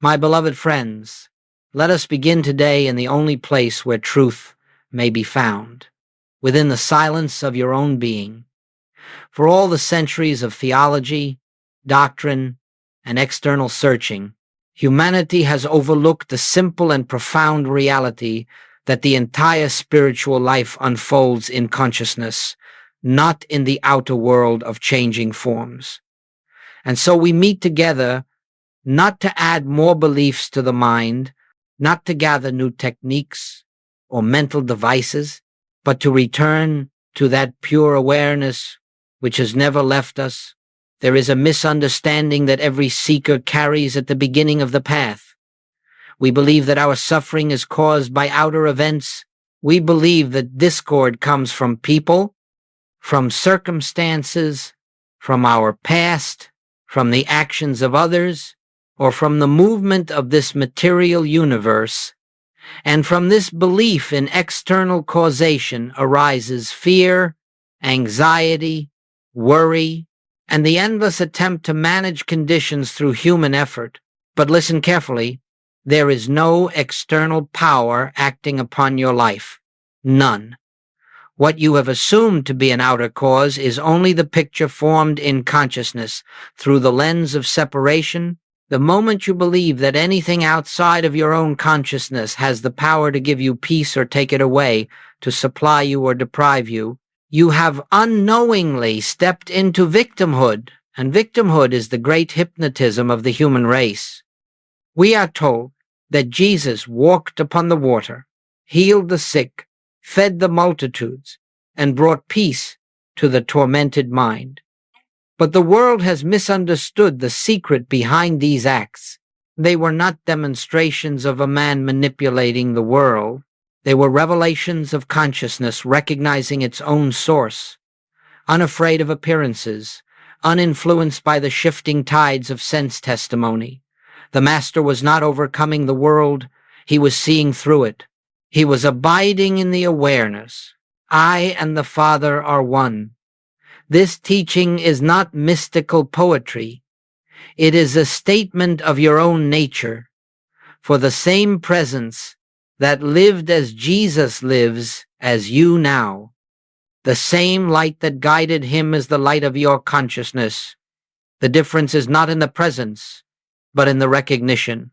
My beloved friends, let us begin today in the only place where truth may be found, within the silence of your own being. For all the centuries of theology, doctrine, and external searching, humanity has overlooked the simple and profound reality that the entire spiritual life unfolds in consciousness, not in the outer world of changing forms. And so we meet together not to add more beliefs to the mind, not to gather new techniques or mental devices, but to return to that pure awareness which has never left us. There is a misunderstanding that every seeker carries at the beginning of the path. We believe that our suffering is caused by outer events. We believe that discord comes from people, from circumstances, from our past, from the actions of others, or from the movement of this material universe. And from this belief in external causation arises fear, anxiety, worry, and the endless attempt to manage conditions through human effort. But listen carefully, there is no external power acting upon your life. None. What you have assumed to be an outer cause is only the picture formed in consciousness through the lens of separation. The moment you believe that anything outside of your own consciousness has the power to give you peace or take it away, to supply you or deprive you, you have unknowingly stepped into victimhood, and victimhood is the great hypnotism of the human race. We are told that Jesus walked upon the water, healed the sick, fed the multitudes, and brought peace to the tormented mind. But the world has misunderstood the secret behind these acts. They were not demonstrations of a man manipulating the world. They were revelations of consciousness recognizing its own source, unafraid of appearances, uninfluenced by the shifting tides of sense testimony. The Master was not overcoming the world, he was seeing through it. He was abiding in the awareness. I and the Father are one. This teaching is not mystical poetry. It is a statement of your own nature. For the same presence that lived as Jesus lives as you now, the same light that guided him is the light of your consciousness. The difference is not in the presence, but in the recognition.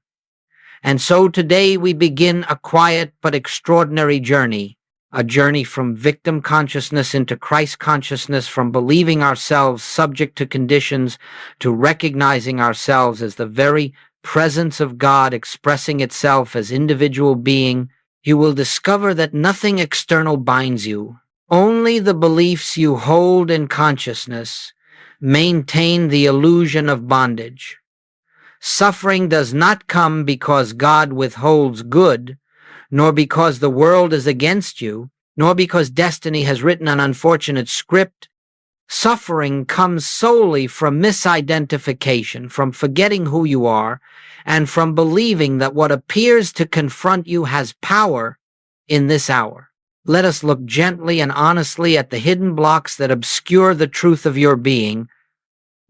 And so today we begin a quiet but extraordinary journey, a journey from victim consciousness into Christ consciousness, from believing ourselves subject to conditions to recognizing ourselves as the very presence of God expressing itself as individual being. You will discover that nothing external binds you. Only the beliefs you hold in consciousness maintain the illusion of bondage. Suffering does not come because God withholds good, nor because the world is against you, nor because destiny has written an unfortunate script. Suffering comes solely from misidentification, from forgetting who you are, and from believing that what appears to confront you has power in this hour. Let us look gently and honestly at the hidden blocks that obscure the truth of your being,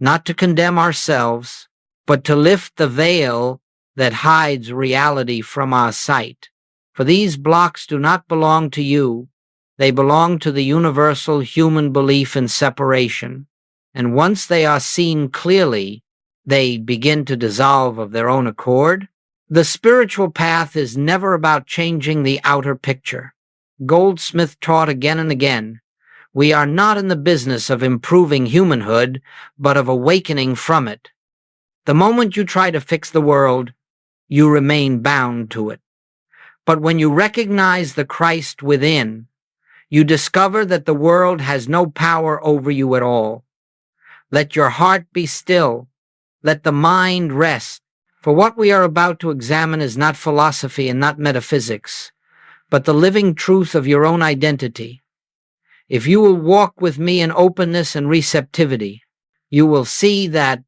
not to condemn ourselves, but to lift the veil that hides reality from our sight. For these blocks do not belong to you. They belong to the universal human belief in separation. And once they are seen clearly, they begin to dissolve of their own accord. The spiritual path is never about changing the outer picture. Goldsmith taught again and again, we are not in the business of improving humanhood, but of awakening from it. The moment you try to fix the world, you remain bound to it. But when you recognize the Christ within, you discover that the world has no power over you at all. Let your heart be still. Let the mind rest. For what we are about to examine is not philosophy and not metaphysics, but the living truth of your own identity. If you will walk with me in openness and receptivity, you will see that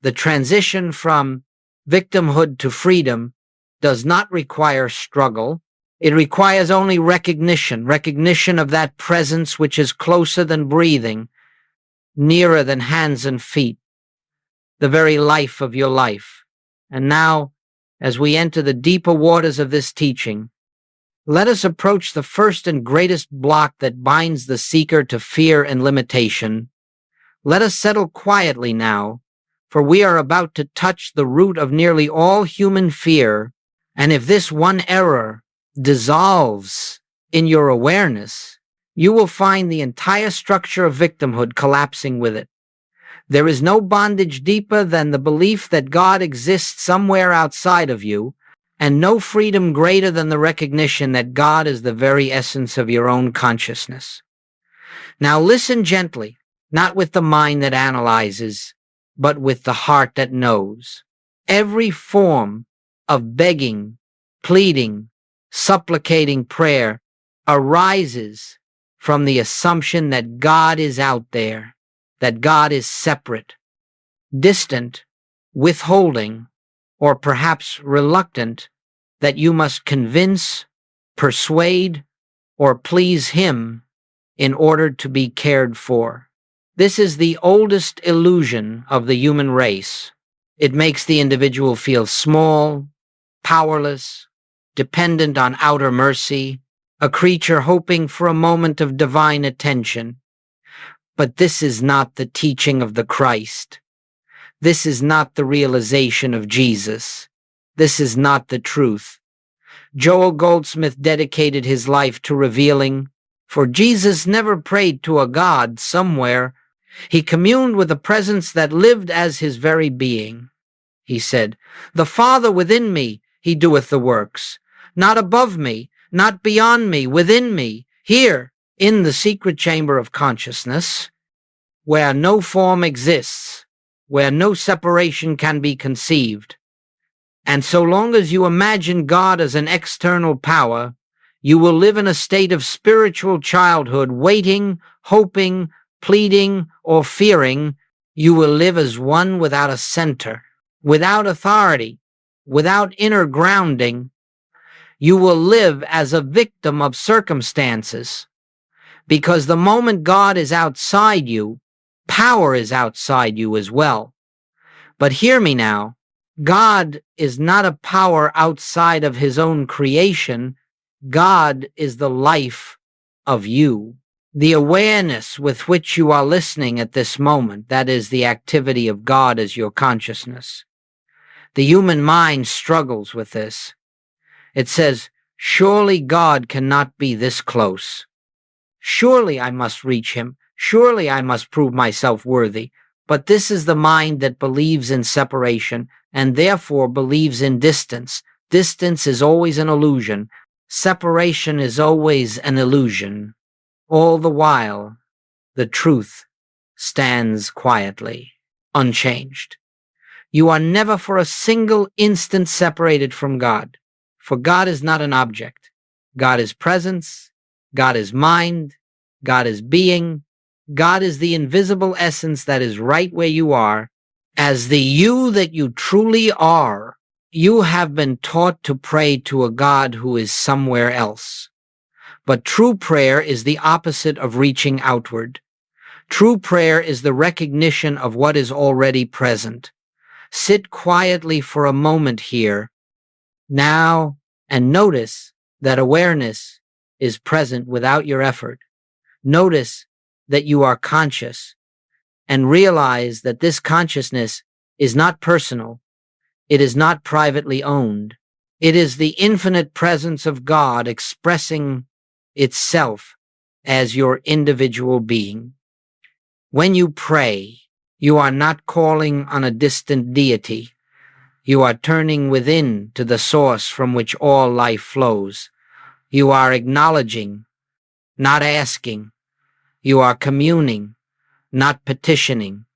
the transition from victimhood to freedom does not require struggle. It requires only recognition of that presence which is closer than breathing, nearer than hands and feet, the very life of your life. And now, as we enter the deeper waters of this teaching, let us approach the first and greatest block that binds the seeker to fear and limitation. Let us settle quietly now, for we are about to touch the root of nearly all human fear, and if this one error dissolves in your awareness, you will find the entire structure of victimhood collapsing with it. There is no bondage deeper than the belief that God exists somewhere outside of you, and no freedom greater than the recognition that God is the very essence of your own consciousness. Now listen gently, not with the mind that analyzes, but with the heart that knows. Every form of begging, pleading, supplicating prayer arises from the assumption that God is out there, that God is separate, distant, withholding, or perhaps reluctant, that you must convince, persuade, or please Him in order to be cared for. This is the oldest illusion of the human race. It makes the individual feel small, powerless, dependent on outer mercy, a creature hoping for a moment of divine attention. But this is not the teaching of the Christ. This is not the realization of Jesus. This is not the truth. Joel Goldsmith dedicated his life to revealing, for Jesus never prayed to a God somewhere. He communed with a presence that lived as his very being. He said, "The Father within me, He doeth the works. Not above me, not beyond me, within me, here, in the secret chamber of consciousness, where no form exists, where no separation can be conceived. And so long as you imagine God as an external power, you will live in a state of spiritual childhood, waiting, hoping, pleading, or fearing. You will live as one without a center, without authority, without inner grounding. You will live as a victim of circumstances, because the moment God is outside you, power is outside you as well. But hear me now, God is not a power outside of His own creation. God is the life of you. The awareness with which you are listening at this moment, that is the activity of God as your consciousness. The human mind struggles with this. It says, surely God cannot be this close. Surely I must reach Him. Surely I must prove myself worthy. But this is the mind that believes in separation and therefore believes in distance. Distance is always an illusion. Separation is always an illusion. All the while, the truth stands quietly, unchanged. You are never for a single instant separated from God, for God is not an object. God is presence, God is mind, God is being, God is the invisible essence that is right where you are. As the you that you truly are, you have been taught to pray to a God who is somewhere else. But true prayer is the opposite of reaching outward. True prayer is the recognition of what is already present. Sit quietly for a moment here, now, and notice that awareness is present without your effort. Notice that you are conscious, and realize that this consciousness is not personal. It is not privately owned. It is the infinite presence of God expressing itself as your individual being. When you pray, you are not calling on a distant deity. You are turning within to the source from which all life flows. You are acknowledging, not asking. You are communing, not petitioning.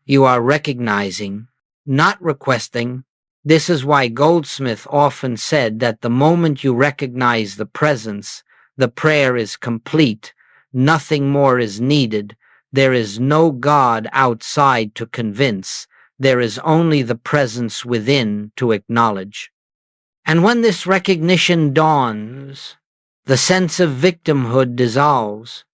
You are recognizing, not requesting. This is why Goldsmith often said that the moment you recognize the presence, the prayer is complete. Nothing more is needed. There is no God outside to convince. There is only the presence within to acknowledge. And when this recognition dawns, the sense of victimhood dissolves.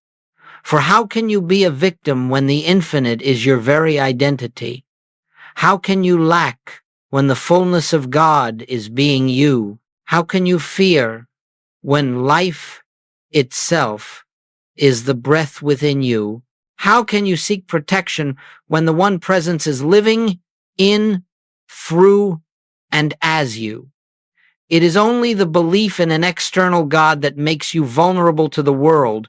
For how can you be a victim when the infinite is your very identity? How can you lack when the fullness of God is being you? How can you fear when life itself is the breath within you? How can you seek protection when the one presence is living in, through, and as you? It is only the belief in an external God that makes you vulnerable to the world.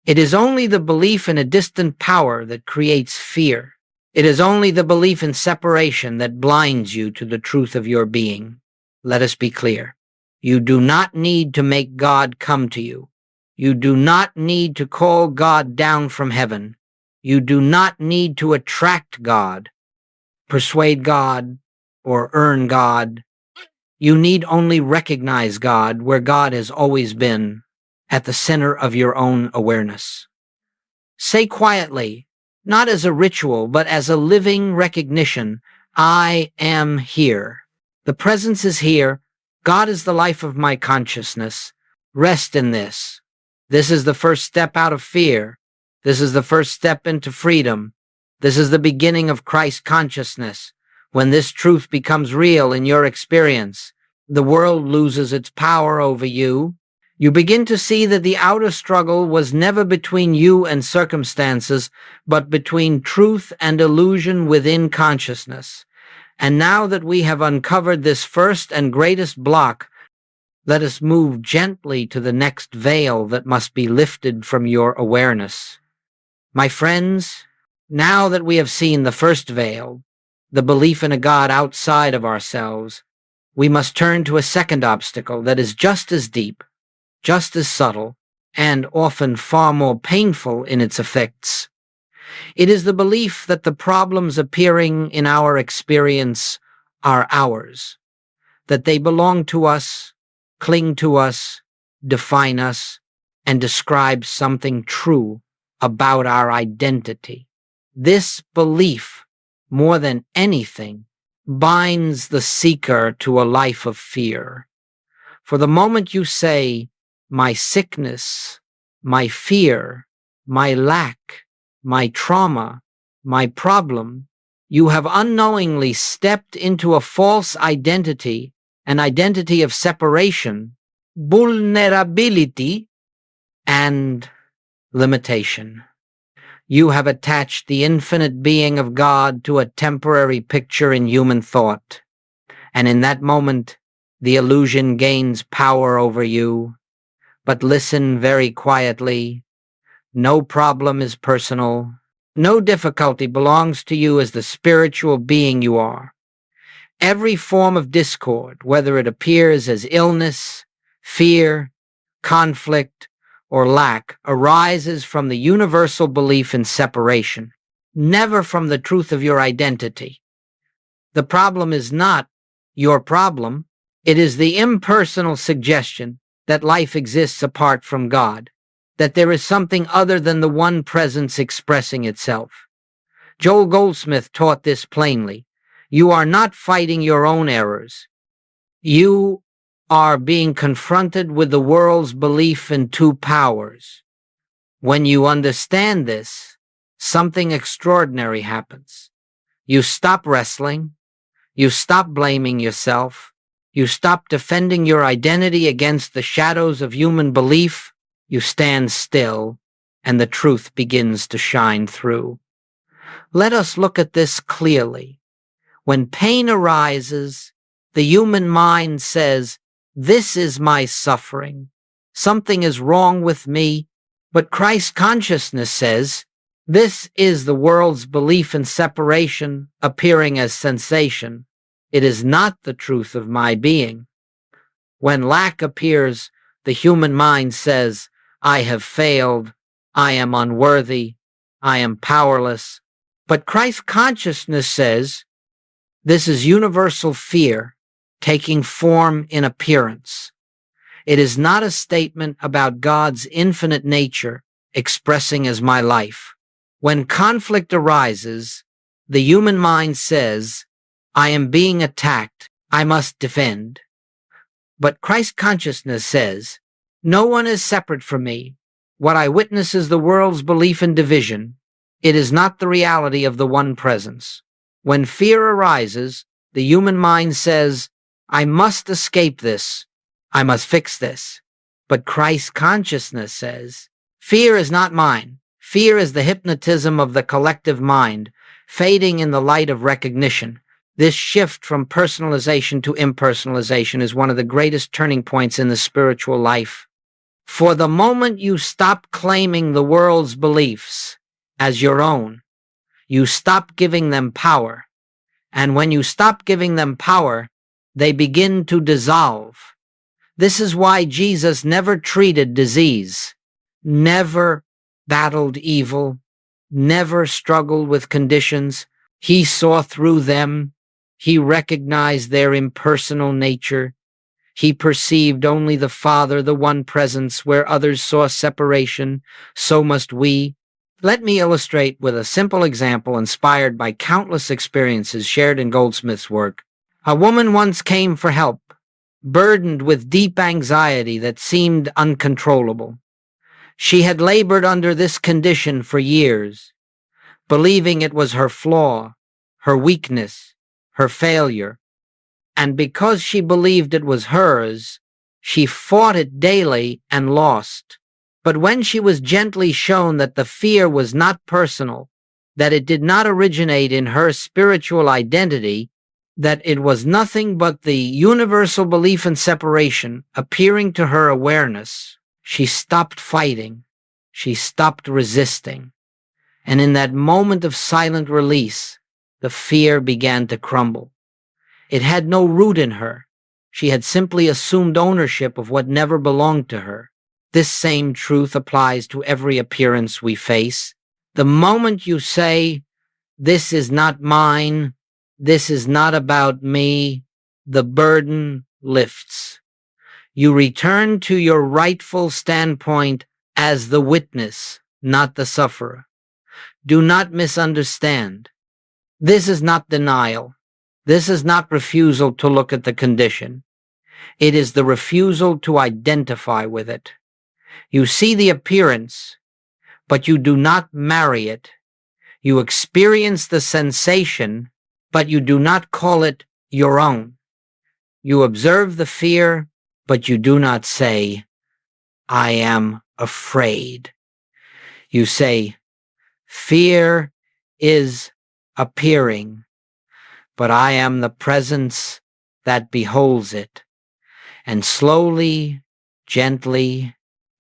It is only the belief in a distant power that creates fear. It is only the belief in separation that blinds you to the truth of your being. Let us be clear. You do not need to make God come to you. You do not need to call God down from heaven. You do not need to attract God, persuade God, or earn God. You need only recognize God where God has always been, at the center of your own awareness. Say quietly, not as a ritual, but as a living recognition, I am here. The presence is here. God is the life of my consciousness. Rest in this. This is the first step out of fear. This is the first step into freedom. This is the beginning of Christ consciousness. When this truth becomes real in your experience, the world loses its power over you. You begin to see that the outer struggle was never between you and circumstances, but between truth and illusion within consciousness. And now that we have uncovered this first and greatest block, let us move gently to the next veil that must be lifted from your awareness. My friends, now that we have seen the first veil, the belief in a God outside of ourselves, we must turn to a second obstacle that is just as deep, just as subtle, and often far more painful in its effects. It is the belief that the problems appearing in our experience are ours, that they belong to us, cling to us, define us, and describe something true about our identity. This belief, more than anything, binds the seeker to a life of fear. For the moment you say, my sickness, my fear, my lack, my trauma, my problem, you have unknowingly stepped into a false identity, an identity of separation, vulnerability, and limitation. You have attached the infinite being of God to a temporary picture in human thought, and in that moment, the illusion gains power over you. But listen very quietly. No problem is personal. No difficulty belongs to you as the spiritual being you are. Every form of discord, whether it appears as illness, fear, conflict, or lack, arises from the universal belief in separation, never from the truth of your identity. The problem is not your problem. It is the impersonal suggestion that life exists apart from God, that there is something other than the one presence expressing itself. Joel Goldsmith taught this plainly. You are not fighting your own errors. You are being confronted with the world's belief in two powers. When you understand this, something extraordinary happens. You stop wrestling. You stop blaming yourself. You stop defending your identity against the shadows of human belief. You stand still, and the truth begins to shine through. Let us look at this clearly. When pain arises, the human mind says, this is my suffering. Something is wrong with me. But Christ consciousness says, this is the world's belief in separation appearing as sensation. It is not the truth of my being. When lack appears, the human mind says, I have failed, I am unworthy, I am powerless. But Christ consciousness says, this is universal fear taking form in appearance. It is not a statement about God's infinite nature expressing as my life. When conflict arises, the human mind says, I am being attacked, I must defend. But Christ consciousness says, no one is separate from me. What I witness is the world's belief in division. It is not the reality of the one presence. When fear arises, The human mind says, I must escape this. I must fix this. But Christ's consciousness says, fear is not mine. Fear is the hypnotism of the collective mind, fading in the light of recognition. This shift from personalization to impersonalization is one of the greatest turning points in the spiritual life. For the moment you stop claiming the world's beliefs as your own, you stop giving them power. And when you stop giving them power, they begin to dissolve. This is why Jesus never treated disease, never battled evil, never struggled with conditions. He saw through them. He recognized their impersonal nature. He perceived only the Father, the one presence. Where others saw separation, so must we. Let me illustrate with a simple example inspired by countless experiences shared in Goldsmith's work. A woman once came for help, burdened with deep anxiety that seemed uncontrollable. She had labored under this condition for years, believing it was her flaw, her weakness, her failure. And because she believed it was hers, she fought it daily and lost. But when she was gently shown that the fear was not personal, that it did not originate in her spiritual identity, that it was nothing but the universal belief in separation appearing to her awareness, she stopped fighting. She stopped resisting. And in that moment of silent release, the fear began to crumble. It had no root in her. She had simply assumed ownership of what never belonged to her. This same truth applies to every appearance we face. The moment you say, this is not mine, this is not about me, the burden lifts. You return to your rightful standpoint as the witness, not the sufferer. Do not misunderstand. This is not denial. This is not refusal to look at the condition. It is the refusal to identify with it. You see the appearance, but you do not marry it. You experience the sensation, but you do not call it your own. You observe the fear, but you do not say, I am afraid. You say, fear is appearing, but I am the presence that beholds it. And slowly, gently,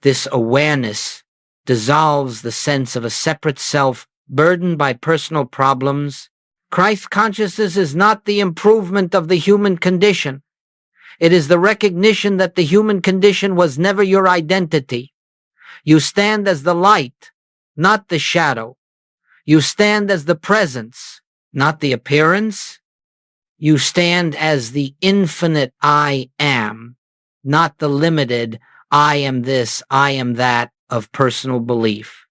this awareness dissolves the sense of a separate self burdened by personal problems. Christ consciousness is not the improvement of the human condition. It is the recognition that the human condition was never your identity. You stand as the light, not the shadow. You stand as the presence, not the appearance. You stand as the infinite I am, not the limited I am this, I am that of personal belief.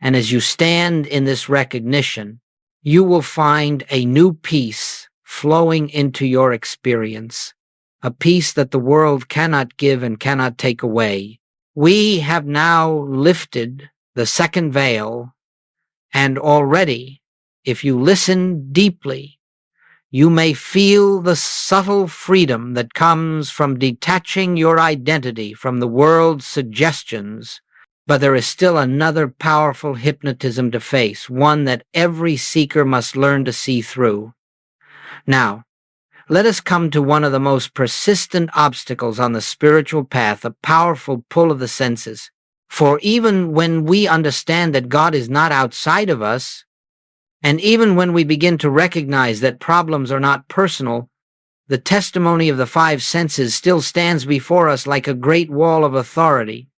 And as you stand in this recognition, you will find a new peace flowing into your experience, a peace that the world cannot give and cannot take away. We have now lifted the second veil, and already, if you listen deeply, you may feel the subtle freedom that comes from detaching your identity from the world's suggestions. But there is still another powerful hypnotism to face, one that every seeker must learn to see through. Now, let us come to one of the most persistent obstacles on the spiritual path, a powerful pull of the senses. For even when we understand that God is not outside of us, and even when we begin to recognize that problems are not personal, the testimony of the five senses still stands before us like a great wall of authority.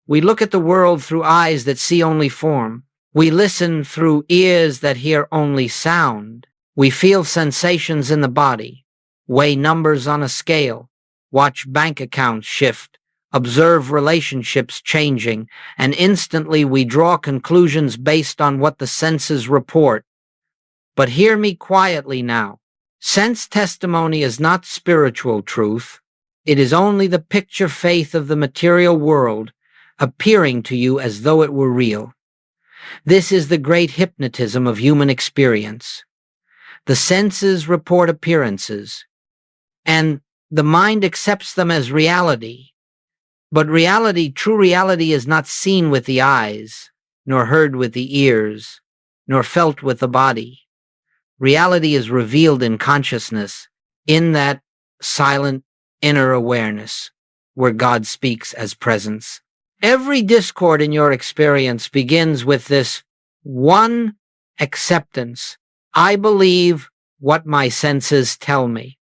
We look at the world through eyes that see only form. We listen through ears that hear only sound. We feel sensations in the body, weigh numbers on a scale, watch bank accounts shift, observe relationships changing, and instantly we draw conclusions based on what the senses report. But hear me quietly now. Sense testimony is not spiritual truth. It is only the picture faith of the material world appearing to you as though it were real. This is the great hypnotism of human experience. The senses report appearances, and the mind accepts them as reality. But reality, true reality, is not seen with the eyes, nor heard with the ears, nor felt with the body. Reality is revealed in consciousness, in that silent inner awareness where God speaks as presence. Every discord in your experience begins with this one acceptance. I believe what my senses tell me.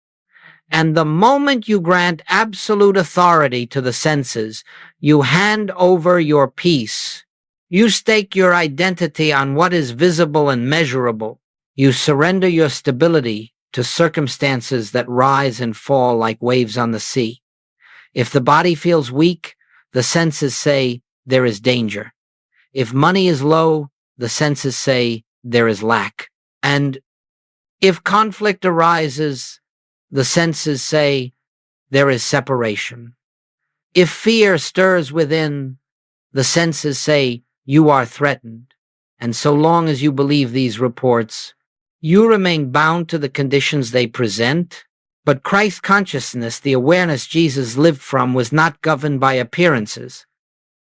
And the moment you grant absolute authority to the senses, you hand over your peace. You stake your identity on what is visible and measurable. You surrender your stability to circumstances that rise and fall like waves on the sea. If the body feels weak, the senses say there is danger. If money is low, the senses say there is lack. And if conflict arises, the senses say there is separation. If fear stirs within, the senses say you are threatened. And so long as you believe these reports, you remain bound to the conditions they present. But Christ consciousness, the awareness Jesus lived from, was not governed by appearances.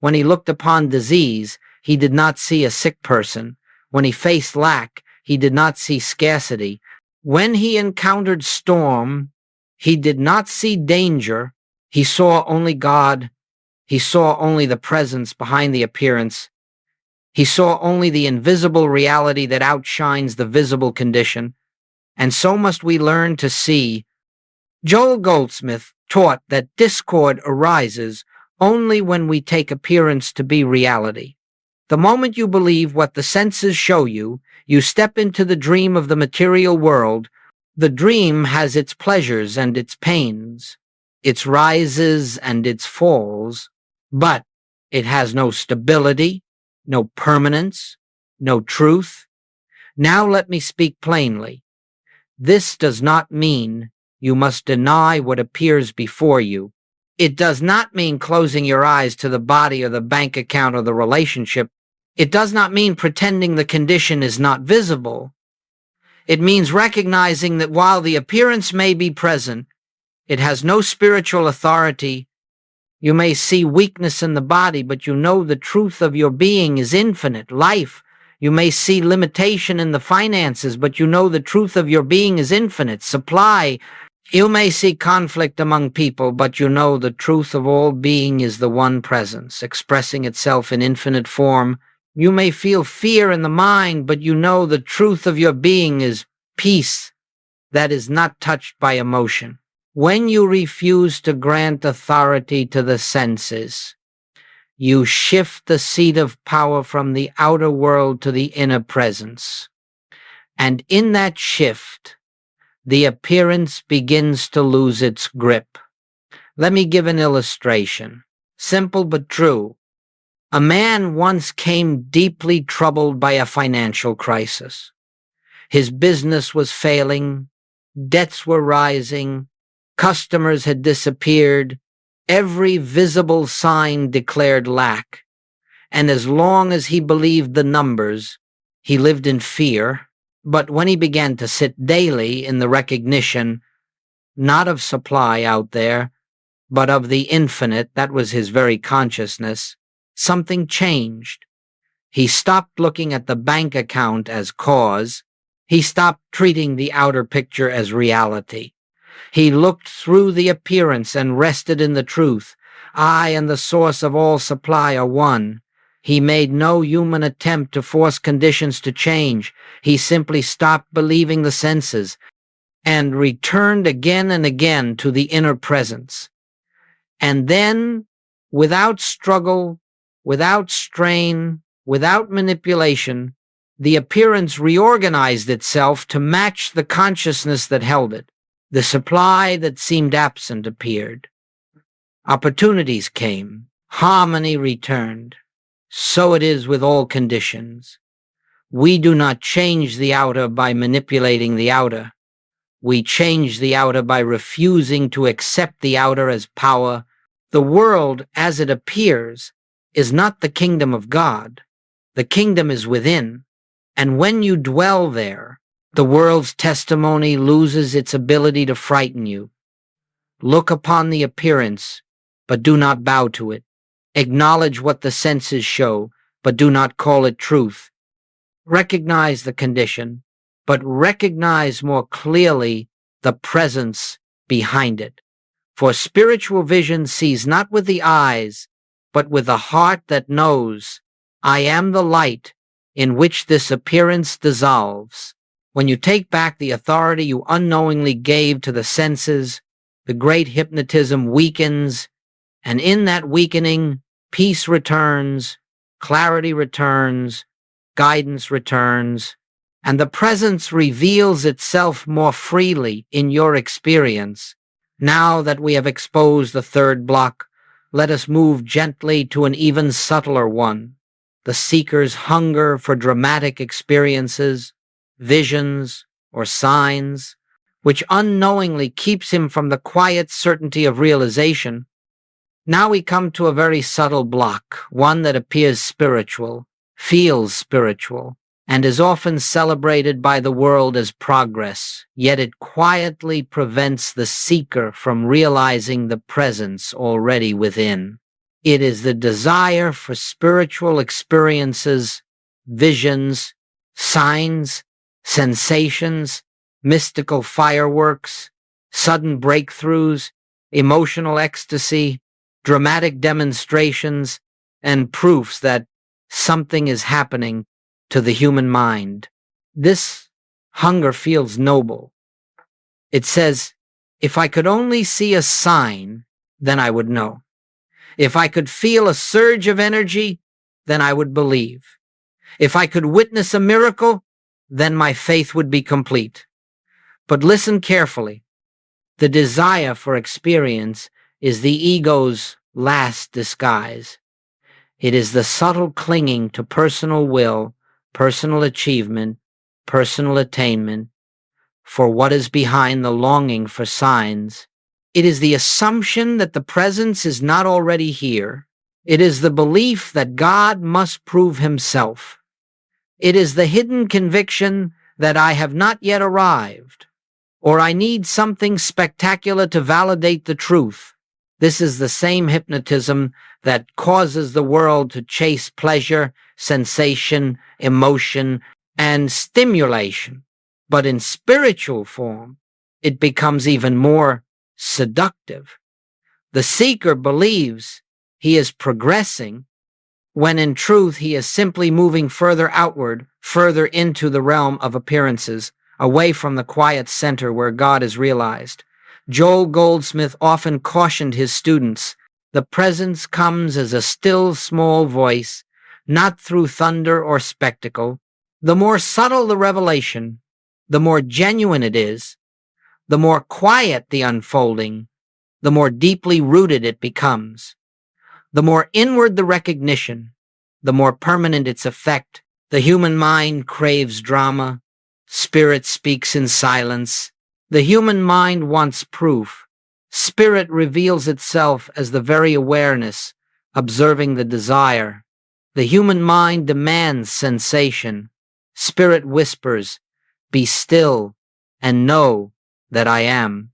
When he looked upon disease, he did not see a sick person. When he faced lack, he did not see scarcity. When he encountered storm, he did not see danger. He saw only God. He saw only the presence behind the appearance. He saw only the invisible reality that outshines the visible condition. And so must we learn to see. Joel Goldsmith taught that discord arises only when we take appearance to be reality. The moment you believe what the senses show you, you step into the dream of the material world. The dream has its pleasures and its pains, its rises and its falls, but it has no stability, no permanence, no truth. Now let me speak plainly. This does not mean you must deny what appears before you. It does not mean closing your eyes to the body or the bank account or the relationship. It does not mean pretending the condition is not visible. It means recognizing that while the appearance may be present, it has no spiritual authority. You may see weakness in the body, but you know the truth of your being is infinite life. You may see limitation in the finances, but you know the truth of your being is infinite supply. You may see conflict among people, but you know the truth of all being is the one presence, expressing itself in infinite form. You may feel fear in the mind, but you know the truth of your being is peace that is not touched by emotion. When you refuse to grant authority to the senses, you shift the seat of power from the outer world to the inner presence. And in that shift, the appearance begins to lose its grip. Let me give an illustration, simple but true. A man once came deeply troubled by a financial crisis. His business was failing, debts were rising, customers had disappeared, every visible sign declared lack. And as long as he believed the numbers, he lived in fear. But when he began to sit daily in the recognition, not of supply out there, but of the infinite, that was his very consciousness, something changed. He stopped looking at the bank account as cause. He stopped treating the outer picture as reality. He looked through the appearance and rested in the truth. I and the source of all supply are one. He made no human attempt to force conditions to change. He simply stopped believing the senses and returned again and again to the inner presence. And then, without struggle, without strain, without manipulation, the appearance reorganized itself to match the consciousness that held it. The supply that seemed absent appeared. Opportunities came. Harmony returned. So it is with all conditions. We do not change the outer by manipulating the outer. We change the outer by refusing to accept the outer as power. The world, as it appears, is not the kingdom of God. The kingdom is within. And when you dwell there, The world's testimony loses its ability to frighten you. Look upon the appearance, but do not bow to it. Acknowledge what the senses show, but do not call it truth. Recognize the condition, but recognize more clearly the presence behind it. For spiritual vision sees not with the eyes, but with the heart that knows, I am the light in which this appearance dissolves. When you take back the authority you unknowingly gave to the senses, the great hypnotism weakens, and in that weakening, peace returns, clarity returns, guidance returns, and the presence reveals itself more freely in your experience. Now that we have exposed the third block, let us move gently to an even subtler one, the seeker's hunger for dramatic experiences, visions, or signs, which unknowingly keeps him from the quiet certainty of realization. Now we come to a very subtle block, one that appears spiritual, feels spiritual, and is often celebrated by the world as progress, yet it quietly prevents the seeker from realizing the presence already within. It is the desire for spiritual experiences, visions, signs, sensations, mystical fireworks, sudden breakthroughs, emotional ecstasy, dramatic demonstrations, and proofs that something is happening to the human mind. This hunger feels noble. It says, if I could only see a sign, then I would know. If I could feel a surge of energy, then I would believe. If I could witness a miracle, then my faith would be complete. But listen carefully. The desire for experience is the ego's last disguise. It is the subtle clinging to personal will, personal achievement, personal attainment, for what is behind the longing for signs. It is the assumption that the presence is not already here. It is the belief that God must prove himself. It is the hidden conviction that I have not yet arrived, or I need something spectacular to validate the truth. This is the same hypnotism that causes the world to chase pleasure, sensation, emotion, and stimulation. But in spiritual form, it becomes even more seductive. The seeker believes he is progressing, when in truth he is simply moving further outward, further into the realm of appearances, away from the quiet center where God is realized. Joel Goldsmith often cautioned his students, the presence comes as a still small voice, not through thunder or spectacle. The more subtle the revelation, the more genuine it is, the more quiet the unfolding, the more deeply rooted it becomes. The more inward the recognition, the more permanent its effect. The human mind craves drama. Spirit speaks in silence. The human mind wants proof. Spirit reveals itself as the very awareness, observing the desire. The human mind demands sensation. Spirit whispers, be still and know that I am.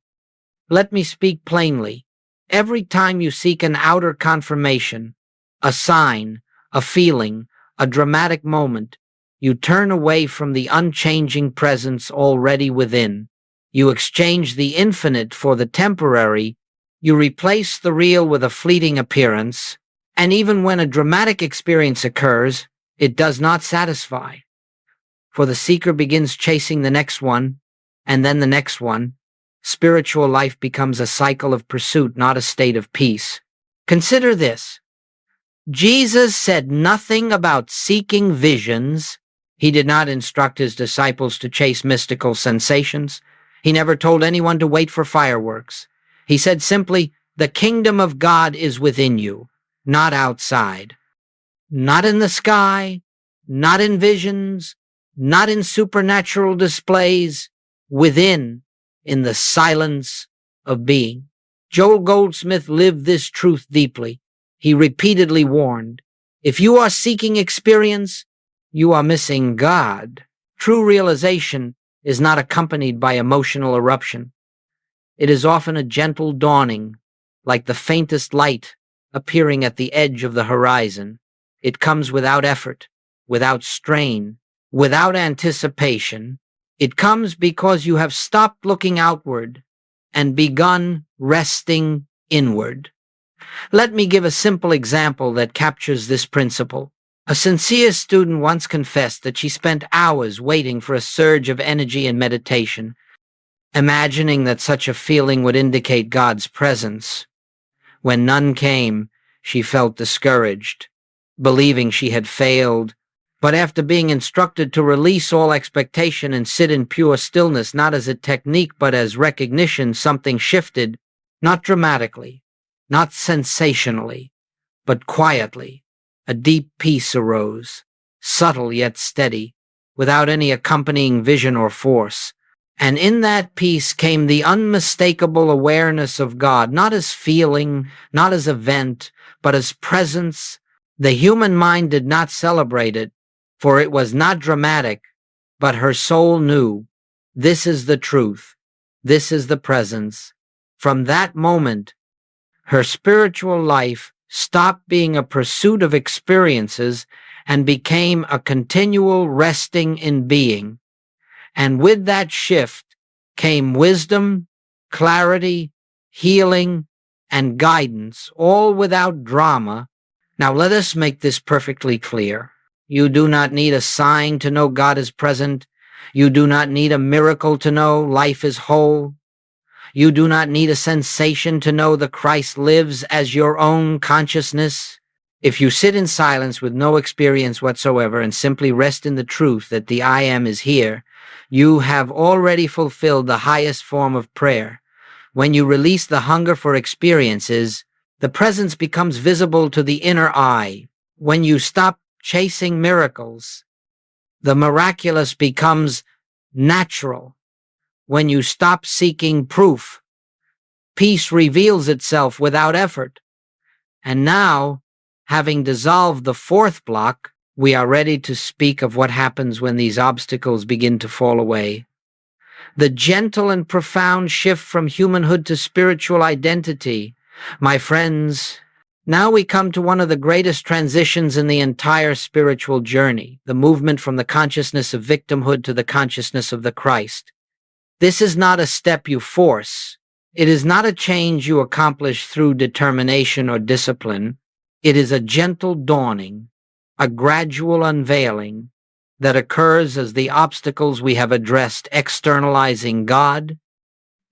Let me speak plainly. Every time you seek an outer confirmation, a sign, a feeling, a dramatic moment, you turn away from the unchanging presence already within. You exchange the infinite for the temporary. You replace the real with a fleeting appearance. And even when a dramatic experience occurs, it does not satisfy. For the seeker begins chasing the next one, and then the next one. Spiritual life becomes a cycle of pursuit, not a state of peace. Consider this. Jesus said nothing about seeking visions. He did not instruct his disciples to chase mystical sensations. He never told anyone to wait for fireworks. He said simply, the kingdom of God is within you, not outside. Not in the sky, not in visions, not in supernatural displays, within, in the silence of being. Joel Goldsmith lived this truth deeply. He repeatedly warned, if you are seeking experience, you are missing God. True realization is not accompanied by emotional eruption. It is often a gentle dawning, like the faintest light appearing at the edge of the horizon. It comes without effort, without strain, without anticipation. It comes because you have stopped looking outward and begun resting inward. Let me give a simple example that captures this principle. A sincere student once confessed that she spent hours waiting for a surge of energy and meditation, imagining that such a feeling would indicate God's presence. When none came, she felt discouraged, believing she had failed. But after being instructed to release all expectation and sit in pure stillness, not as a technique but as recognition, something shifted, not dramatically, not sensationally, but quietly. A deep peace arose, subtle yet steady, without any accompanying vision or force. And in that peace came the unmistakable awareness of God, not as feeling, not as event, but as presence. The human mind did not celebrate it, for it was not dramatic, but her soul knew, this is the truth, this is the presence. From that moment, her spiritual life stopped being a pursuit of experiences and became a continual resting in being. And with that shift came wisdom, clarity, healing, and guidance, all without drama. Now let us make this perfectly clear. You do not need a sign to know God is present. You do not need a miracle to know life is whole. You do not need a sensation to know the Christ lives as your own consciousness. If you sit in silence with no experience whatsoever and simply rest in the truth that the I Am is here, you have already fulfilled the highest form of prayer. When you release the hunger for experiences, the presence becomes visible to the inner eye. When you stop chasing miracles, the miraculous becomes natural. When you stop seeking proof, peace reveals itself without effort. And now, having dissolved the fourth block, we are ready to speak of what happens when these obstacles begin to fall away. The gentle and profound shift from humanhood to spiritual identity. My friends, now we come to one of the greatest transitions in the entire spiritual journey, the movement from the consciousness of victimhood to the consciousness of the Christ. This is not a step you force. It is not a change you accomplish through determination or discipline. It is a gentle dawning, a gradual unveiling that occurs as the obstacles we have addressed, externalizing God,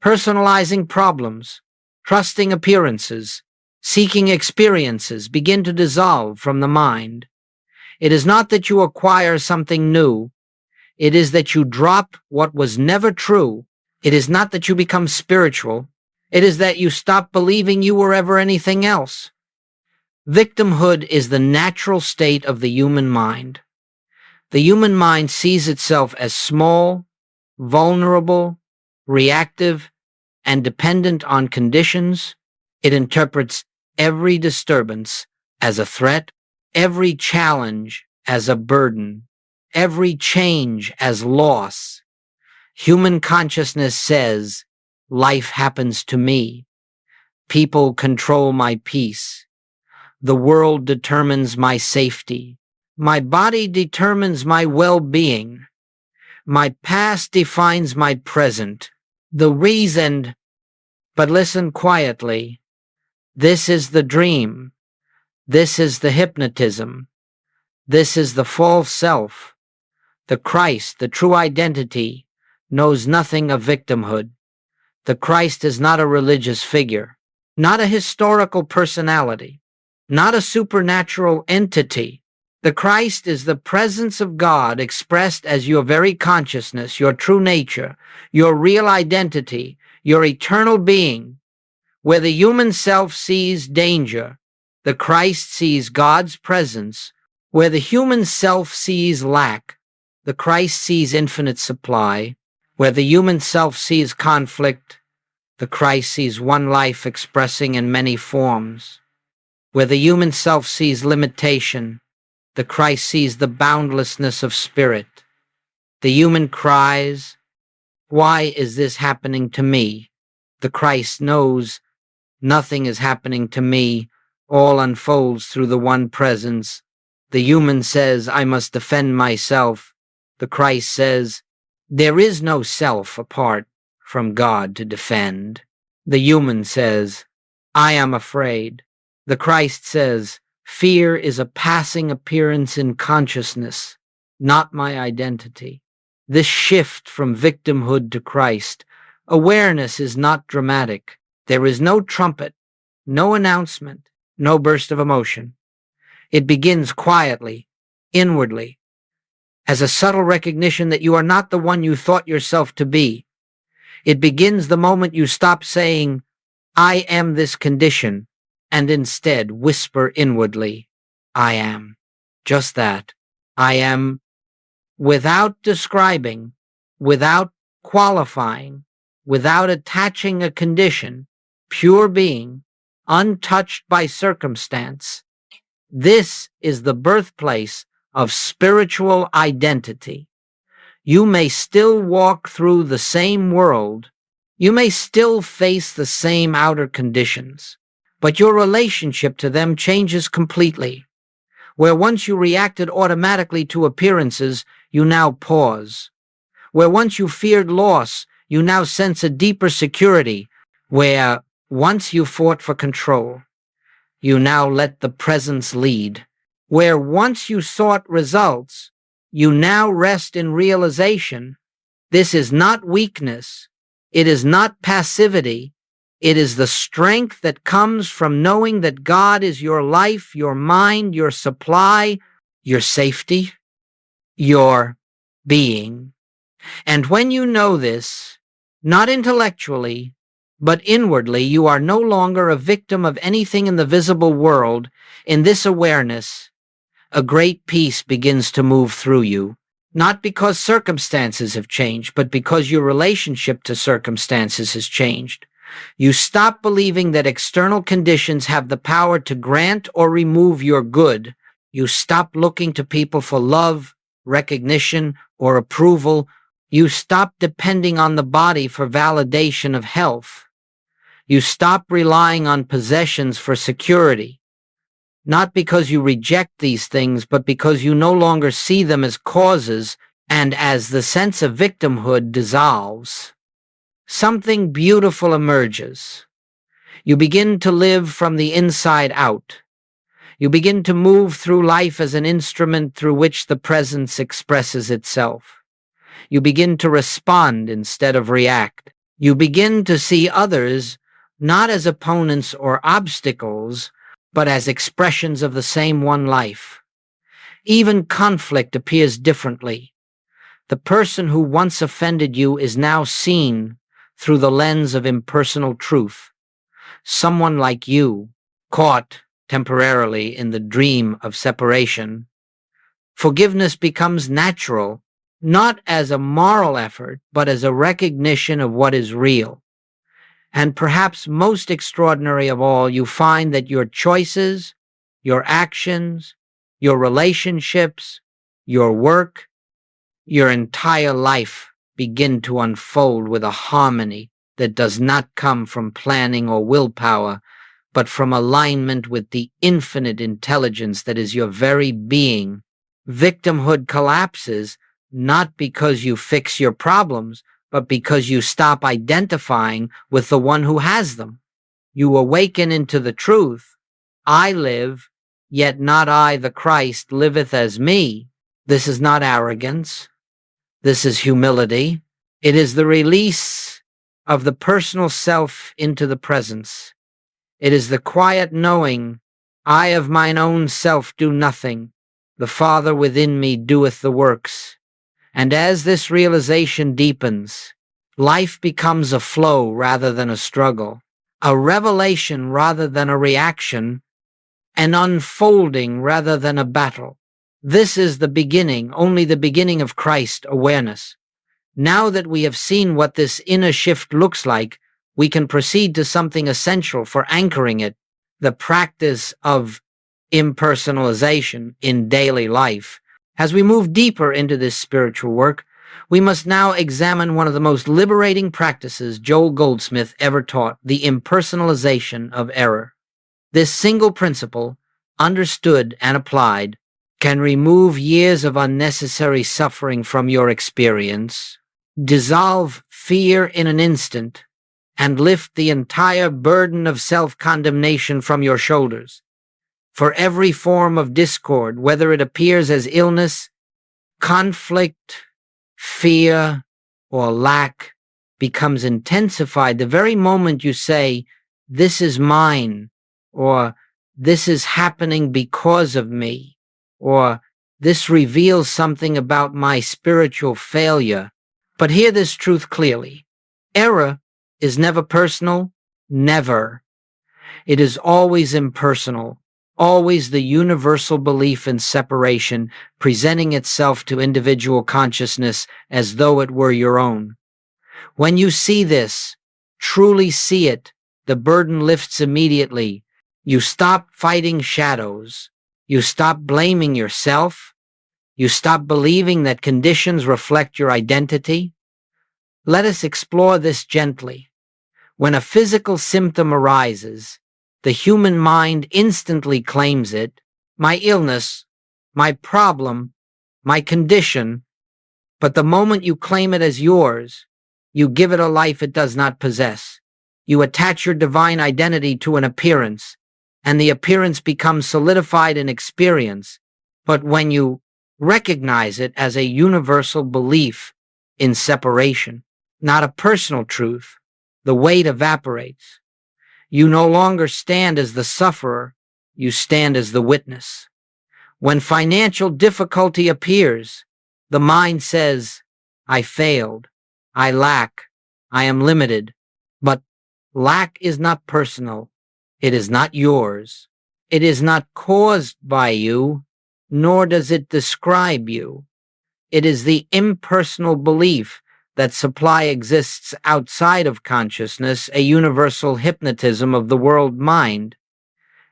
personalizing problems, trusting appearances, seeking experiences, begin to dissolve from the mind. It is not that you acquire something new. It is that you drop what was never true. It is not that you become spiritual. It is that you stop believing you were ever anything else. Victimhood is the natural state of the human mind. The human mind sees itself as small, vulnerable, reactive, and dependent on conditions. It interprets every disturbance as a threat, every challenge as a burden, every change as loss. Human consciousness says, life happens to me. People control my peace. The world determines my safety. My body determines my well-being. My past defines my present. The reason, but listen quietly, this is the dream. This is the hypnotism. This is the false self. The Christ, the true identity, knows nothing of victimhood. The Christ is not a religious figure, not a historical personality, not a supernatural entity. The Christ is the presence of God expressed as your very consciousness, your true nature, your real identity, your eternal being. Where the human self sees danger, the Christ sees God's presence. Where the human self sees lack, the Christ sees infinite supply. Where the human self sees conflict, the Christ sees one life expressing in many forms. Where the human self sees limitation, the Christ sees the boundlessness of spirit. The human cries, Why is this happening to me? The Christ knows nothing is happening to me. All unfolds through the one presence. The human says, I must defend myself. The Christ says, there is no self apart from God to defend. The human says, I am afraid. The Christ says, fear is a passing appearance in consciousness, not my identity. This shift from victimhood to Christ, awareness is not dramatic. There is no trumpet, no announcement, no burst of emotion. It begins quietly, inwardly, as a subtle recognition that you are not the one you thought yourself to be. It begins the moment you stop saying, I am this condition, and instead whisper inwardly, I am. Just that. I am, without describing, without qualifying, without attaching a condition, pure being, untouched by circumstance. This is the birthplace of spiritual identity. You may still walk through the same world. You may still face the same outer conditions, but your relationship to them changes completely. Where once you reacted automatically to appearances, you now pause. Where once you feared loss, you now sense a deeper security. Where once you fought for control, you now let the presence lead. Where once you sought results, you now rest in realization. This is not weakness. It is not passivity. It is the strength that comes from knowing that God is your life, your mind, your supply, your safety, your being. And when you know this, not intellectually, but inwardly, you are no longer a victim of anything in the visible world. In this awareness, a great peace begins to move through you, not because circumstances have changed, but because your relationship to circumstances has changed. You stop believing that external conditions have the power to grant or remove your good. You stop looking to people for love, recognition, or approval. You stop depending on the body for validation of health. You stop relying on possessions for security. Not because you reject these things, but because you no longer see them as causes, and as the sense of victimhood dissolves, something beautiful emerges. You begin to live from the inside out. You begin to move through life as an instrument through which the presence expresses itself. You begin to respond instead of react. You begin to see others not as opponents or obstacles, but as expressions of the same one life. Even conflict appears differently. The person who once offended you is now seen through the lens of impersonal truth. Someone like you, caught temporarily in the dream of separation. Forgiveness becomes natural, not as a moral effort, but as a recognition of what is real. And perhaps most extraordinary of all, you find that your choices, your actions, your relationships, your work, your entire life begin to unfold with a harmony that does not come from planning or willpower, but from alignment with the infinite intelligence that is your very being. Victimhood collapses not because you fix your problems, but because you stop identifying with the one who has them. You awaken into the truth. I live, yet not I, the Christ, liveth as me. This is not arrogance. This is humility. It is the release of the personal self into the presence. It is the quiet knowing, I of mine own self do nothing. The Father within me doeth the works. And as this realization deepens, life becomes a flow rather than a struggle, a revelation rather than a reaction, an unfolding rather than a battle. This is the beginning, only the beginning of Christ awareness. Now that we have seen what this inner shift looks like, we can proceed to something essential for anchoring it, the practice of impersonalization in daily life. As we move deeper into this spiritual work, We must now examine one of the most liberating practices Joel Goldsmith ever taught, the impersonalization of error. This single principle, understood and applied, can remove years of unnecessary suffering from your experience, dissolve fear in an instant, and lift the entire burden of self-condemnation from your shoulders. For every form of discord, whether it appears as illness, conflict, fear, or lack, becomes intensified the very moment you say, "This is mine," or "This is happening because of me," or "This reveals something about my spiritual failure." But hear this truth clearly. Error is never personal, never. It is always impersonal, always the universal belief in separation, presenting itself to individual consciousness as though it were your own. When you see this, truly see it, the burden lifts immediately. You stop fighting shadows. You stop blaming yourself. You stop believing that conditions reflect your identity. Let us explore this gently. When a physical symptom arises, the human mind instantly claims it, my illness, my problem, my condition. But the moment you claim it as yours, you give it a life it does not possess. You attach your divine identity to an appearance, and the appearance becomes solidified in experience. But when you recognize it as a universal belief in separation, not a personal truth, the weight evaporates. You no longer stand as the sufferer, you stand as the witness. When financial difficulty appears, the mind says, I failed, I lack, I am limited. But lack is not personal. It is not yours. It is not caused by you, nor does it describe you. It is the impersonal belief that supply exists outside of consciousness, a universal hypnotism of the world mind.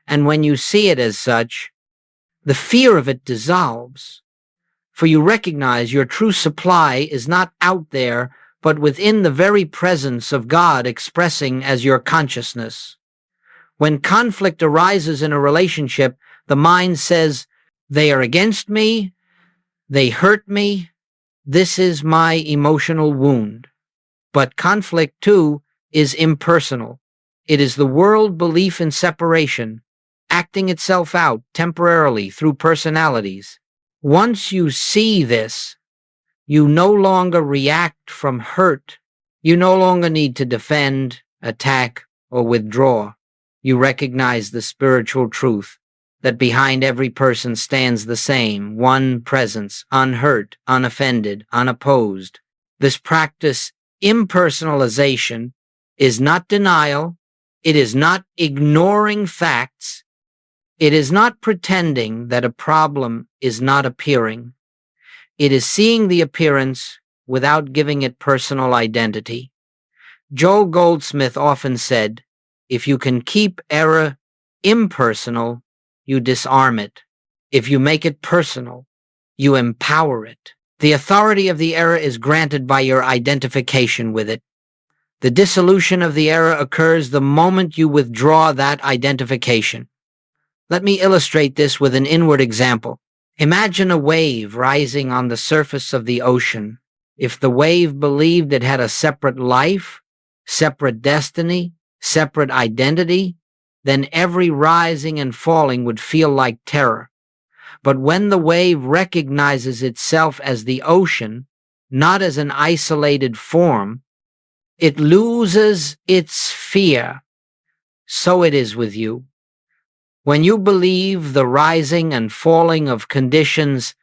And when you see it as such, the fear of it dissolves. For you recognize your true supply is not out there, but within the very presence of God expressing as your consciousness. When conflict arises in a relationship, the mind says, they are against me, they hurt me, this is my emotional wound. But conflict, too, is impersonal. It is the world belief in separation, acting itself out temporarily through personalities. Once you see this, you no longer react from hurt. You no longer need to defend, attack, or withdraw. You recognize the spiritual truth that behind every person stands the same, one presence, unhurt, unoffended, unopposed. This practice, impersonalization, is not denial. It is not ignoring facts. It is not pretending that a problem is not appearing. It is seeing the appearance without giving it personal identity. Joel Goldsmith often said, if you can keep error impersonal, you disarm it. If you make it personal, you empower it. The authority of the error is granted by your identification with it. The dissolution of the error occurs the moment you withdraw that identification. Let me illustrate this with an inward example. Imagine a wave rising on the surface of the ocean. If the wave believed it had a separate life, separate destiny, separate identity, then every rising and falling would feel like terror. But when the wave recognizes itself as the ocean, not as an isolated form, it loses its fear. So it is with you. When you believe the rising and falling of conditions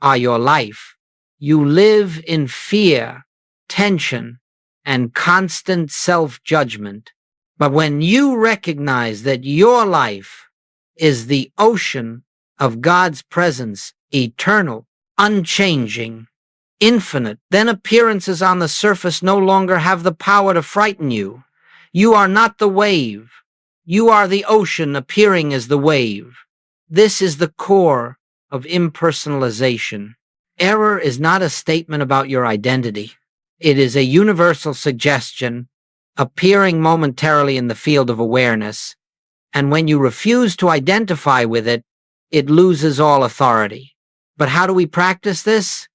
are your life, you live in fear, tension, and constant self-judgment. But when you recognize that your life is the ocean of God's presence, eternal, unchanging, infinite, then appearances on the surface no longer have the power to frighten you. You are not the wave. You are the ocean appearing as the wave. This is the core of impersonalization. Error is not a statement about your identity. It is a universal suggestion appearing momentarily in the field of awareness, and when you refuse to identify with it, it loses all authority. But how do we practice this?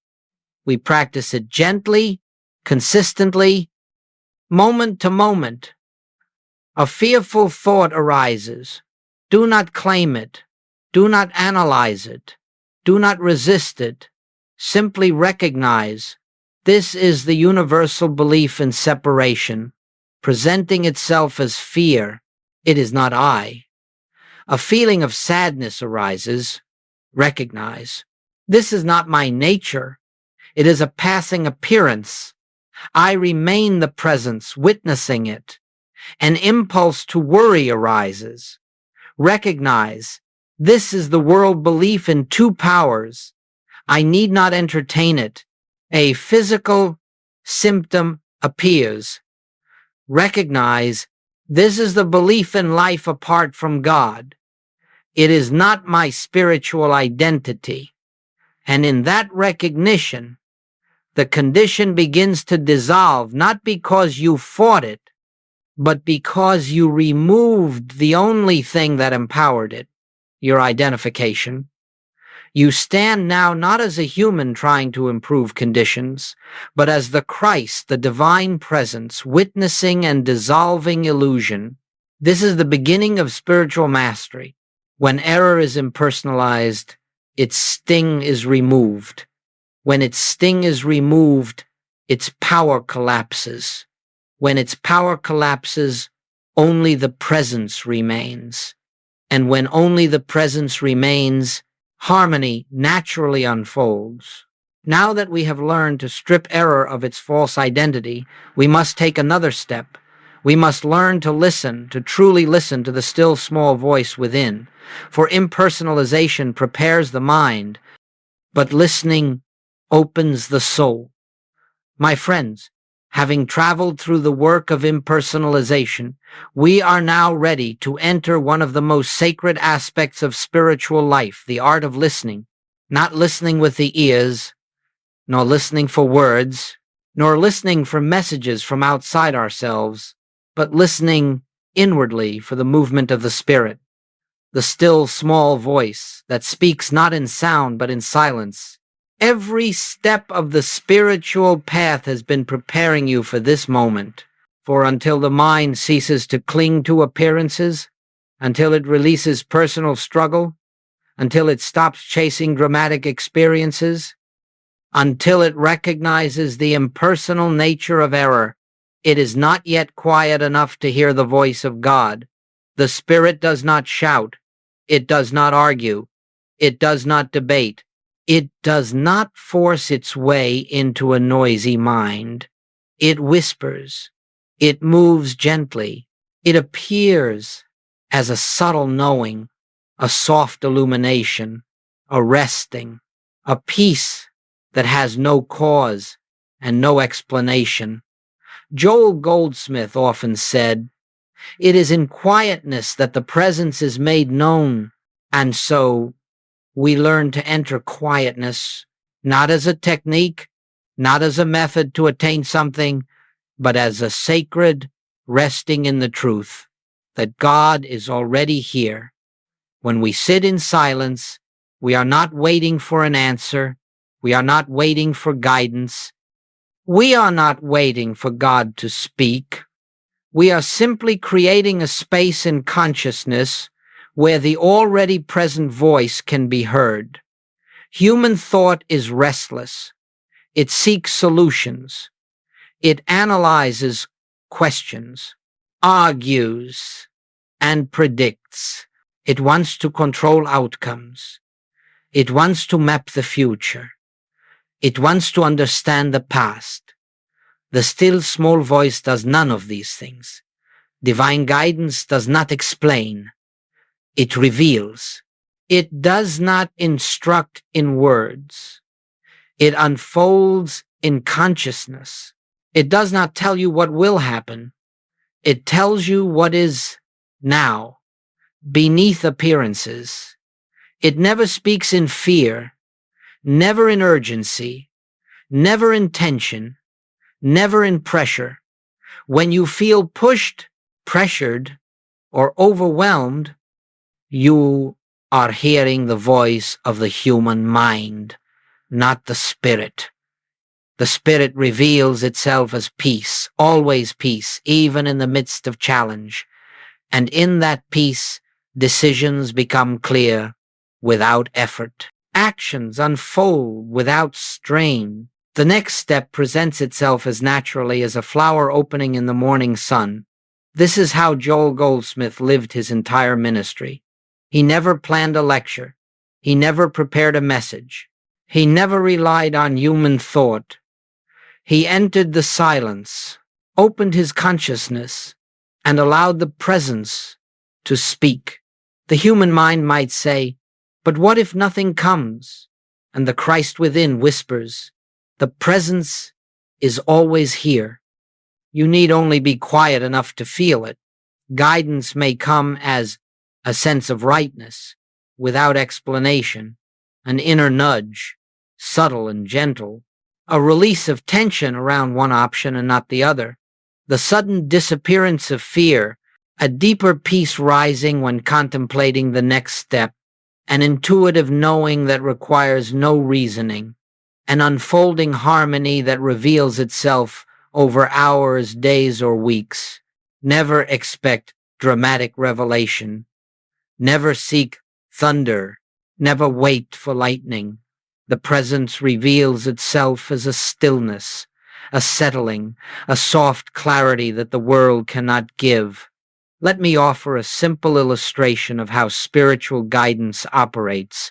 We practice it gently, consistently, moment to moment. A fearful thought arises. Do not claim it. Do not analyze it. Do not resist it. Simply recognize this is the universal belief in separation, presenting itself as fear. It is not I. A feeling of sadness arises. Recognize. This is not my nature. It is a passing appearance. I remain the presence, witnessing it. An impulse to worry arises. Recognize. This is the world belief in two powers. I need not entertain it. A physical symptom appears. Recognize. This is the belief in life apart from God. It is not my spiritual identity. And in that recognition, the condition begins to dissolve, not because you fought it, but because you removed the only thing that empowered it, your identification. You stand now not as a human trying to improve conditions, but as the Christ, the divine presence, witnessing and dissolving illusion. This is the beginning of spiritual mastery. When error is impersonalized, its sting is removed. When its sting is removed, its power collapses. When its power collapses, only the presence remains. And when only the presence remains, harmony naturally unfolds. Now that we have learned to strip error of its false identity, we must take another step. We must learn to listen, to truly listen to the still small voice within. For impersonalization prepares the mind, but listening opens the soul. My friends, having traveled through the work of impersonalization, we are now ready to enter one of the most sacred aspects of spiritual life, the art of listening. Not listening with the ears, nor listening for words, nor listening for messages from outside ourselves, but listening inwardly for the movement of the Spirit, the still small voice that speaks not in sound but in silence. Every step of the spiritual path has been preparing you for this moment. For until the mind ceases to cling to appearances, until it releases personal struggle, until it stops chasing dramatic experiences, until it recognizes the impersonal nature of error, it is not yet quiet enough to hear the voice of God. The Spirit does not shout. It does not argue. It does not debate. It does not force its way into a noisy mind. It whispers. It moves gently. It appears as a subtle knowing, a soft illumination, a resting, a peace that has no cause and no explanation. Joel Goldsmith often said, "It is in quietness that the presence is made known," and so we learn to enter quietness, not as a technique, not as a method to attain something, but as a sacred resting in the truth that God is already here. When we sit in silence, we are not waiting for an answer. We are not waiting for guidance. We are not waiting for God to speak. We are simply creating a space in consciousness where the already present voice can be heard. Human thought is restless. It seeks solutions. It analyzes questions, argues, and predicts. It wants to control outcomes. It wants to map the future. It wants to understand the past. The still small voice does none of these things. Divine guidance does not explain. It reveals. It does not instruct in words. It unfolds in consciousness. It does not tell you what will happen. It tells you what is now, beneath appearances. It never speaks in fear, never in urgency, never in tension, never in pressure. When you feel pushed, pressured, or overwhelmed, you are hearing the voice of the human mind, not the spirit. The spirit reveals itself as peace, always peace, even in the midst of challenge. And in that peace, decisions become clear without effort. Actions unfold without strain. The next step presents itself as naturally as a flower opening in the morning sun. This is how Joel Goldsmith lived his entire ministry. He never planned a lecture. He never prepared a message. He never relied on human thought. He entered the silence, opened his consciousness, and allowed the presence to speak. The human mind might say, "But what if nothing comes?" And the Christ within whispers, "The presence is always here. You need only be quiet enough to feel it." Guidance may come as a sense of rightness, without explanation, an inner nudge, subtle and gentle, a release of tension around one option and not the other, the sudden disappearance of fear, a deeper peace rising when contemplating the next step, an intuitive knowing that requires no reasoning, an unfolding harmony that reveals itself over hours, days, or weeks. Never expect dramatic revelation. Never seek thunder. Never wait for lightning. The presence reveals itself as a stillness, a settling, a soft clarity that the world cannot give. Let me offer a simple illustration of how spiritual guidance operates.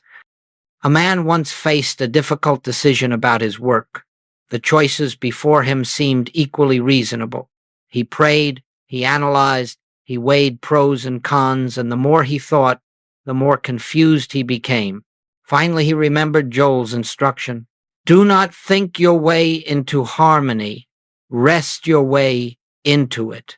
A man once faced a difficult decision about his work. The choices before him seemed equally reasonable. He prayed, he analyzed, he weighed pros and cons, and the more he thought, the more confused he became. Finally, he remembered Joel's instruction. Do not think your way into harmony. Rest your way into it.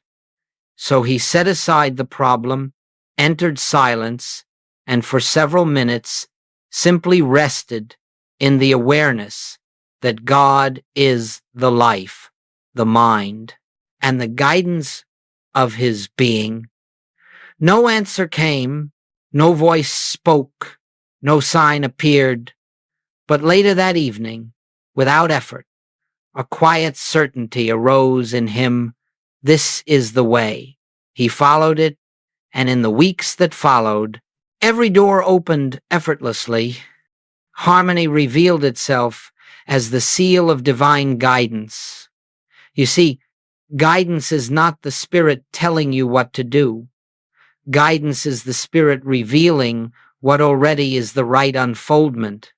So he set aside the problem, entered silence, and for several minutes simply rested in the awareness that God is the life, the mind, and the guidance of his being. No answer came, no voice spoke, no sign appeared, but later that evening, without effort, a quiet certainty arose in him. This is the way. He followed it, and in the weeks that followed, every door opened effortlessly. Harmony revealed itself as the seal of divine guidance. You see, guidance is not the Spirit telling you what to do. Guidance is the Spirit revealing what already is the right unfoldment.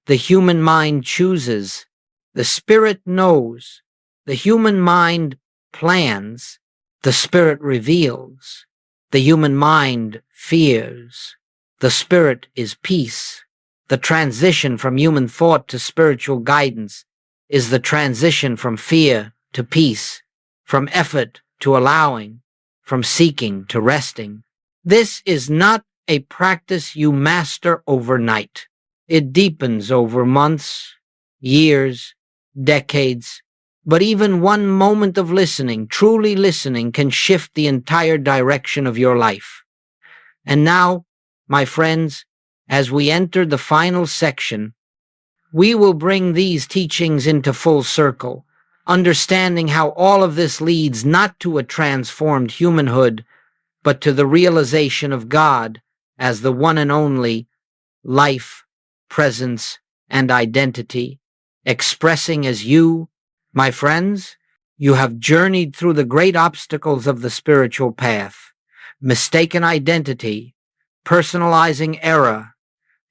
The human mind chooses. The Spirit knows. The human mind plans. The Spirit reveals. The human mind fears. The Spirit is peace. The transition from human thought to spiritual guidance is the transition from fear to peace, from effort to allowing, from seeking to resting. This is not a practice you master overnight. It deepens over months, years, decades, but even one moment of listening, truly listening, can shift the entire direction of your life. And now, my friends, as we enter the final section, we will bring these teachings into full circle, understanding how all of this leads not to a transformed humanhood, but to the realization of God as the one and only life, presence, and identity, expressing as you, my friends. You have journeyed through the great obstacles of the spiritual path: mistaken identity, personalizing error,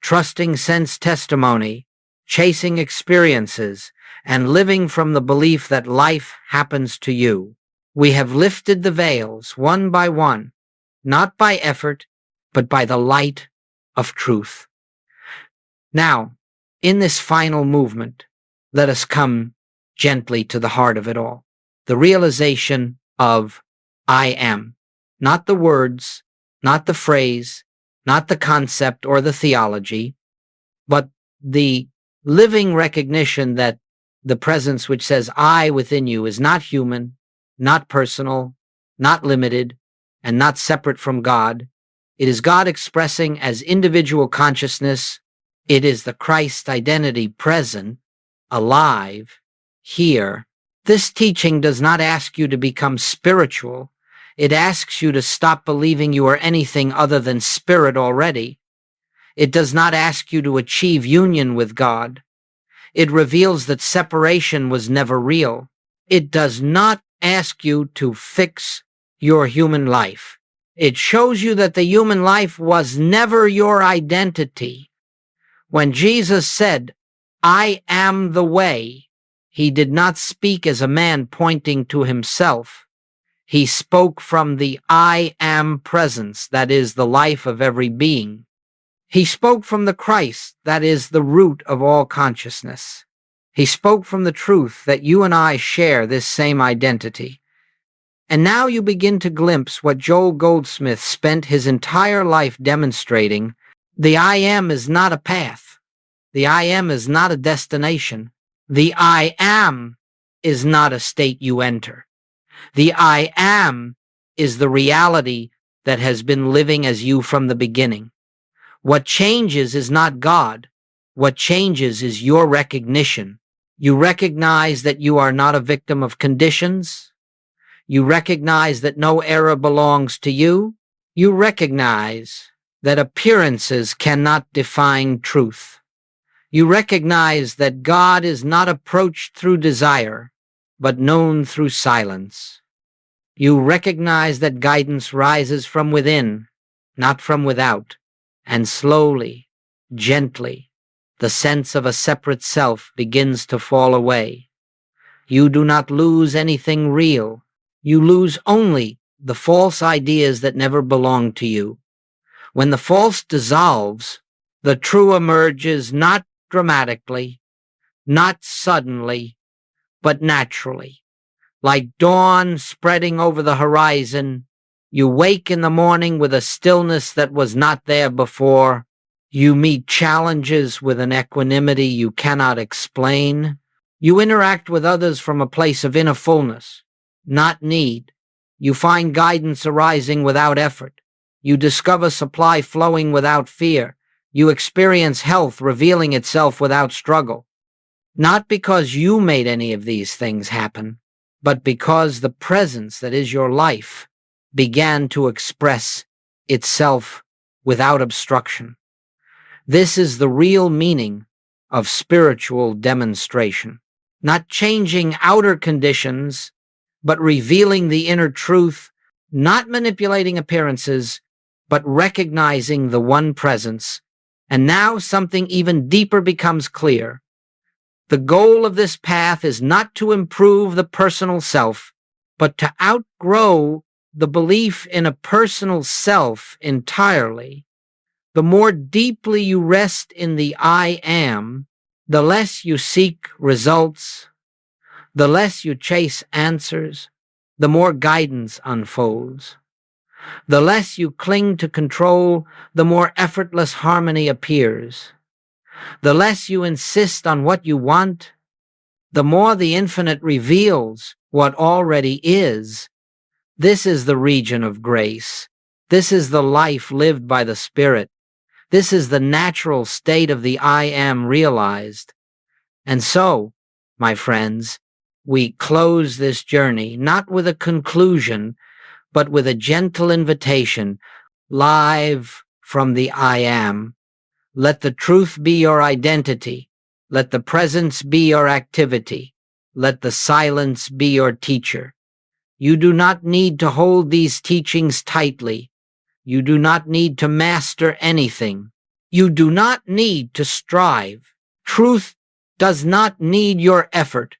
trusting sense testimony, chasing experiences, and living from the belief that life happens to you. We have lifted the veils one by one, not by effort, but by the light of truth. Now, in this final movement, let us come gently to the heart of it all. The realization of I am. Not the words, not the phrase, not the concept or the theology, but the living recognition that the presence which says I within you is not human, not personal, not limited, and not separate from God. It is God expressing as individual consciousness. It is the Christ identity present, alive, here. This teaching does not ask you to become spiritual. It asks you to stop believing you are anything other than spirit already. It does not ask you to achieve union with God. It reveals that separation was never real. It does not ask you to fix your human life. It shows you that the human life was never your identity. When Jesus said, I am the way, he did not speak as a man pointing to himself. He spoke from the I am presence, that is the life of every being. He spoke from the Christ, that is the root of all consciousness. He spoke from the truth that you and I share this same identity. And now you begin to glimpse what Joel Goldsmith spent his entire life demonstrating. The I am is not a path. The I am is not a destination. The I am is not a state you enter. The I am is the reality that has been living as you from the beginning. What changes is not God. What changes is your recognition. You recognize that you are not a victim of conditions. You recognize that no error belongs to you. You recognize that appearances cannot define truth. You recognize that God is not approached through desire, but known through silence. You recognize that guidance rises from within, not from without, and slowly, gently, the sense of a separate self begins to fall away. You do not lose anything real. You lose only the false ideas that never belonged to you. When the false dissolves, the true emerges not dramatically, not suddenly, but naturally. Like dawn spreading over the horizon, you wake in the morning with a stillness that was not there before. You meet challenges with an equanimity you cannot explain. You interact with others from a place of inner fullness, not need. You find guidance arising without effort. You discover supply flowing without fear. You experience health revealing itself without struggle. Not because you made any of these things happen, but because the presence that is your life began to express itself without obstruction. This is the real meaning of spiritual demonstration. Not changing outer conditions, but revealing the inner truth, not manipulating appearances, but recognizing the one presence. And now something even deeper becomes clear. The goal of this path is not to improve the personal self, but to outgrow the belief in a personal self entirely. The more deeply you rest in the I am, the less you seek results, the less you chase answers, the more guidance unfolds. The less you cling to control, the more effortless harmony appears. The less you insist on what you want, the more the infinite reveals what already is. This is the region of grace. This is the life lived by the Spirit. This is the natural state of the I am realized. And so, my friends, we close this journey not with a conclusion, but with a gentle invitation, live from the I am. Let the truth be your identity. Let the presence be your activity. Let the silence be your teacher. You do not need to hold these teachings tightly. You do not need to master anything. You do not need to strive. Truth does not need your effort.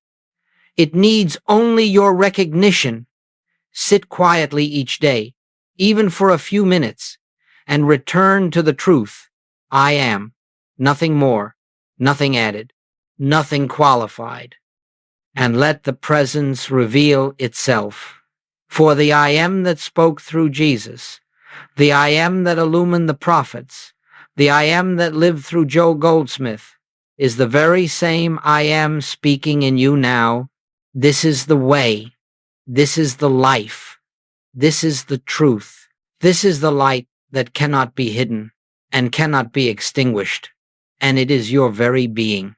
It needs only your recognition. Sit quietly each day, even for a few minutes, and return to the truth. I am. Nothing more, nothing added, nothing qualified. And let the presence reveal itself. For the I am that spoke through Jesus, the I am that illumined the prophets, the I am that lived through Joel Goldsmith, is the very same I am speaking in you now. This is the way. This is the life. This is the truth. This is the light that cannot be hidden and cannot be extinguished, and it is your very being.